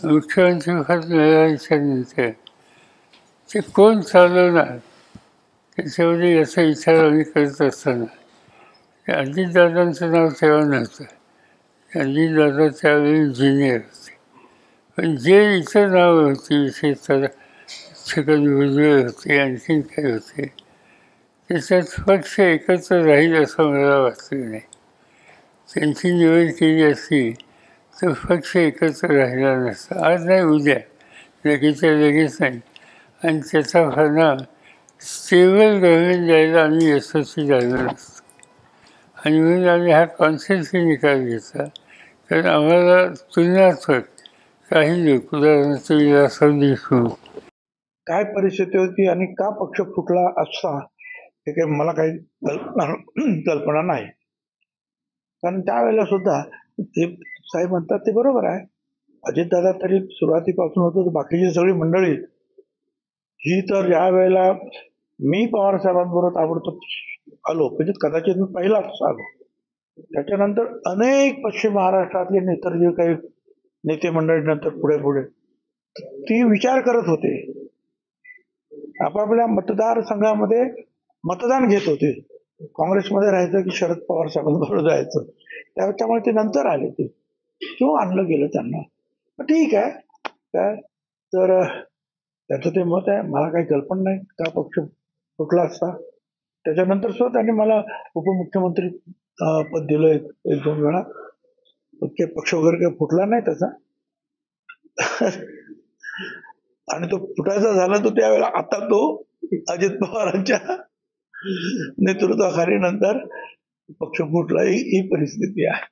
मुख्यमंत्री पद मिळाल्याच्यानंतर ते कोण चालवणार त्याच्यामध्ये याचा विचार आम्ही करत असताना अजितदादांचं नाव तेव्हा नव्हतं. अजितदादा त्यावेळी इंजिनियर होते. पण जे इतर नावं होती विशेषतः छगन भुजबळ होते, आणखीन काही होते, त्याच्यात पक्ष एकत्र राहील असं मला वाटलं नाही. त्यांची निवड केली असती तर पक्ष एकत्र राहिला नसता. आज नाही, उद्या, लगेचच्या लगेच नाही. आणि त्याचा परिणाम स्टेबल गव्हर्नमेंट द्यायला आम्ही यशस्वी झालो नसतो. आणि म्हणून आम्ही हा कॉन्शियसली निकाल घेतला. कारण आम्हाला तुलनात्मक काही लोक, उदाहरणार्थ विलासराव देशमुख, काय परिस्थिती होती आणि का पक्ष फुटला असता हे काही मला काही कल्पना नाही. कारण त्यावेळेला सुद्धा ते साहेब म्हणतात ते बरोबर आहे. अजितदादा तरी सुरुवातीपासून होतो, बाकीची सगळी मंडळी ही तर ज्या वेळेला मी पवार साहेबांबरोबर ताबडतोब आलो, म्हणजे कदाचित मी पहिलाच आलो. त्याच्यानंतर अनेक पश्चिम महाराष्ट्रातले नेतर जे काही नेते मंडळी नंतर पुढे पुढे ती विचार करत होते, आपापल्या मतदारसंघामध्ये मतदान घेत होते. काँग्रेसमध्ये राहायचं की शरद पवार साहेबांबरोबर जायचं, त्याच्यामुळे ते नंतर आले ते किंवा आणलं गेलं त्यांना. ठीक आहे, काय तर त्याचं ते मत आहे. मला काही कल्पना नाही का पक्ष फुटला असता. त्याच्यानंतर सुद्धा त्यांनी मला उपमुख्यमंत्री पद दिलं एक दोन वेळा. पक्ष वगैरे काही फुटला नाही त्याचा. आणि तो फुटायचा झाला तो त्यावेळेला आता तो अजित पवारांच्या नेतृत्वाखाली नंतर पक्ष फुटला ही परिस्थिती आहे.